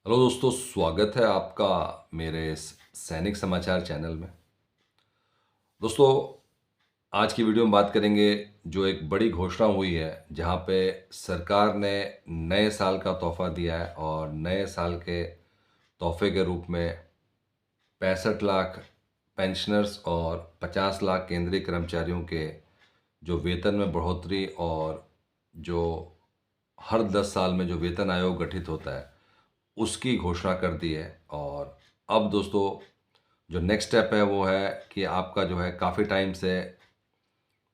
Hello दोस्तों, स्वागत है आपका मेरे इस सैनिक समाचार चैनल में। दोस्तों, आज की वीडियो में बात करेंगे जो एक बड़ी घोषणा हुई है, जहां पे सरकार ने नए साल का तोहफा दिया है और नए साल के तोहफे के रूप में 65 लाख पेंशनर्स और 50 लाख केंद्रीय कर्मचारियों के जो वेतन में बढ़ोतरी और जो हर 10 साल में जो वेतन आयोग गठित होता है उसकी घोषणा कर दी है। और अब दोस्तों, जो नेक्स्ट स्टेप है वो है कि आपका जो है काफ़ी टाइम से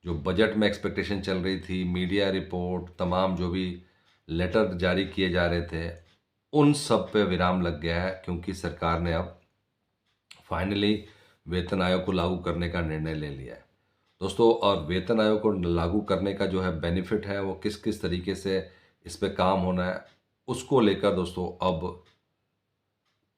जो बजट में एक्सपेक्टेशन चल रही थी, मीडिया रिपोर्ट, तमाम जो भी लेटर जारी किए जा रहे थे, उन सब पे विराम लग गया है, क्योंकि सरकार ने अब फाइनली वेतन आयोग को लागू करने का निर्णय ले लिया है। दोस्तों, और वेतन आयोग को लागू करने का जो है बेनिफिट है, वो किस किस तरीके से इस पे काम होना है, उसको लेकर दोस्तों अब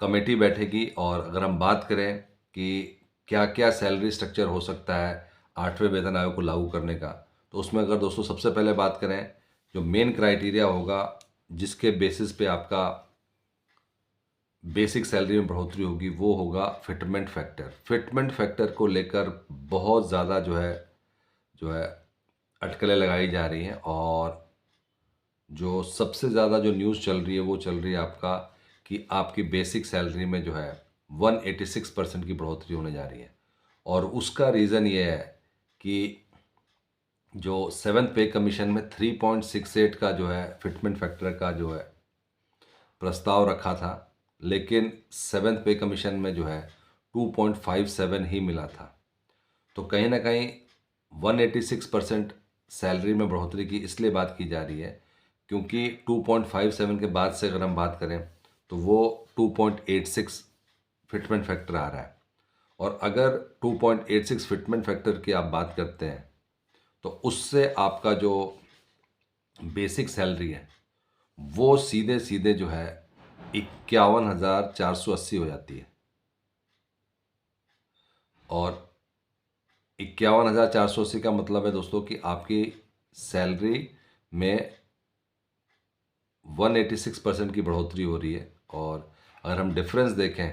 कमेटी बैठेगी। और अगर हम बात करें कि क्या क्या सैलरी स्ट्रक्चर हो सकता है 8वें वेतन आयोग को लागू करने का, तो उसमें अगर दोस्तों सबसे पहले बात करें, जो मेन क्राइटेरिया होगा जिसके बेसिस पे आपका बेसिक सैलरी में बढ़ोतरी होगी, वो होगा फिटमेंट फैक्टर। फिटमेंट फैक्टर को लेकर बहुत ज़्यादा जो है अटकलें लगाई जा रही हैं। और जो सबसे ज़्यादा जो न्यूज़ चल रही है वो चल रही है आपका कि आपकी बेसिक सैलरी में जो है 186% की बढ़ोतरी होने जा रही है। और उसका रीज़न ये है कि जो सेवन्थ पे कमीशन में 3.68 का जो है फिटमेंट फैक्टर का जो है प्रस्ताव रखा था, लेकिन सेवन्थ पे कमीशन में जो है 2.57 ही मिला था। तो कहीं ना कहीं 186% सैलरी में बढ़ोतरी की इसलिए बात की जा रही है क्योंकि 2.57 के बाद से अगर हम बात करें तो वो 2.86 फिटमेंट फैक्टर आ रहा है। और अगर 2.86 फिटमेंट फैक्टर की आप बात करते हैं तो उससे आपका जो बेसिक सैलरी है वो सीधे सीधे जो है 51,480 हो जाती है। और 51,480 का मतलब है दोस्तों कि आपकी सैलरी में 186% की बढ़ोतरी हो रही है। और अगर हम डिफरेंस देखें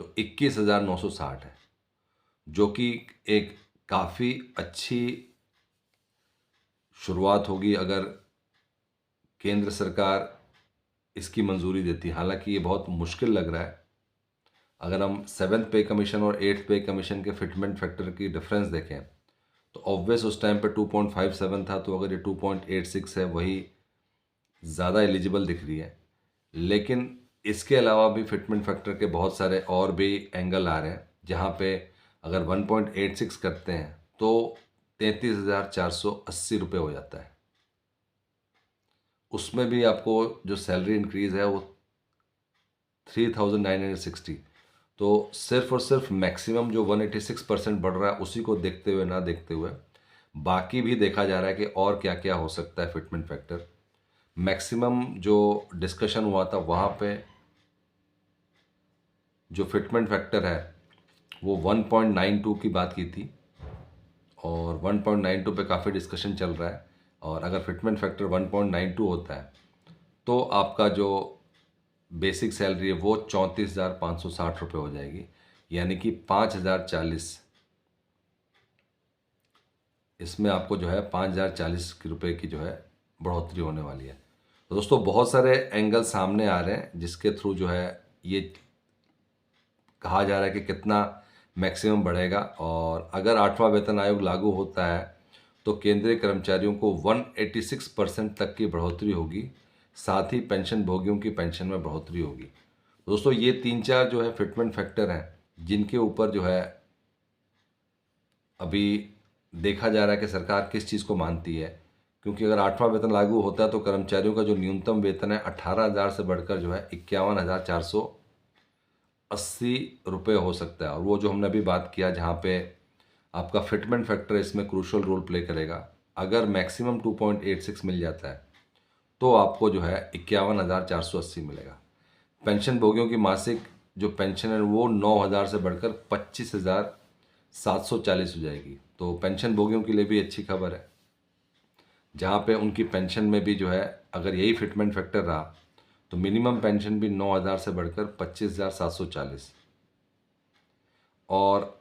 तो 21,960 है, जो कि एक काफ़ी अच्छी शुरुआत होगी अगर केंद्र सरकार इसकी मंजूरी देती है। हालांकि ये बहुत मुश्किल लग रहा है। अगर हम सेवन्थ पे कमीशन और एट्थ पे कमीशन के फिटमेंट फैक्टर की डिफरेंस देखें तो ऑब्वियस उस टाइम पे 2.57 था, तो अगर ये 2.86 है वही ज़्यादा एलिजिबल दिख रही है। लेकिन इसके अलावा भी फिटमेंट फैक्टर के बहुत सारे और भी एंगल आ रहे हैं, जहाँ पे अगर 1.86 करते हैं तो 33,480 रुपये हो जाता है। उसमें भी आपको जो सैलरी इंक्रीज़ है वो 3,960। तो सिर्फ और सिर्फ मैक्सिमम जो 186% बढ़ रहा है उसी को देखते हुए ना देखते हुए बाकी भी देखा जा रहा है कि और क्या क्या हो सकता है फिटमेंट फैक्टर। मैक्सिमम जो डिस्कशन हुआ था वहाँ पे जो फिटमेंट फैक्टर है वो 1.92 की बात की थी, और 1.92 पे काफ़ी डिस्कशन चल रहा है। और अगर फिटमेंट फैक्टर 1.92 होता है तो आपका जो बेसिक सैलरी है वो 34,560 रुपये हो जाएगी, यानी कि 5,040, इसमें आपको जो है 5,040 रुपये की जो है बढ़ोतरी होने वाली है। तो दोस्तों, बहुत सारे एंगल सामने आ रहे हैं जिसके थ्रू जो है ये कहा जा रहा है कि कितना मैक्सिमम बढ़ेगा। और अगर 8वां वेतन आयोग लागू होता है तो केंद्रीय कर्मचारियों को 186% तक की बढ़ोतरी होगी, साथ ही पेंशन भोगियों की पेंशन में बढ़ोतरी होगी। दोस्तों, ये 3-4 जो है फिटमेंट फैक्टर हैं जिनके ऊपर जो है अभी देखा जा रहा है कि सरकार किस चीज़ को मानती है। क्योंकि अगर 8वां वेतन लागू होता है तो कर्मचारियों का जो न्यूनतम वेतन है 18,000 से बढ़कर जो है 51,480 रुपये हो सकता है। और वो जो हमने अभी बात किया जहाँ पे आपका फिटमेंट फैक्टर इसमें क्रूशल रोल प्ले करेगा, अगर मैक्सिमम 2.86 मिल जाता है तो आपको जो है 51,480 मिलेगा। पेंशन भोगियों की मासिक जो पेंशन है वो 9,000 से बढ़कर 25,740 हो जाएगी। तो पेंशन भोगियों के लिए भी अच्छी खबर है, जहाँ पे उनकी पेंशन में भी जो है अगर यही फिटमेंट फैक्टर रहा तो मिनिमम पेंशन भी 9,000 से बढ़कर 25,740। और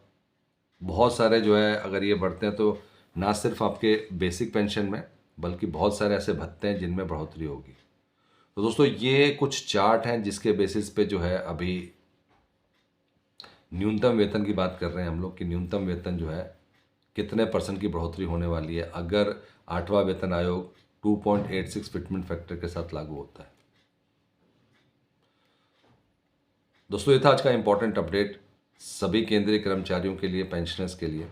बहुत सारे जो है अगर ये बढ़ते हैं तो ना सिर्फ आपके बेसिक पेंशन में बल्कि बहुत सारे ऐसे भत्ते हैं जिनमें बढ़ोतरी होगी। तो दोस्तों ये कुछ चार्ट हैं जिसके बेसिस पे जो है अभी न्यूनतम वेतन की बात कर रहे हैं हम लोग कि न्यूनतम वेतन जो है कितने % की बढ़ोतरी होने वाली है अगर 8वां वेतन आयोग 2.86 फिटमेंट फैक्टर के साथ लागू होता है। दोस्तों ये था आज का इंपॉर्टेंट अपडेट सभी केंद्रीय कर्मचारियों के लिए, पेंशनर्स के लिए।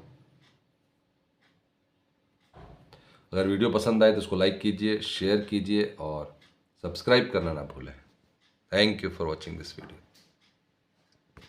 अगर वीडियो पसंद आए तो इसको लाइक कीजिए, शेयर कीजिए और सब्सक्राइब करना ना भूलें। Thank you for watching this video.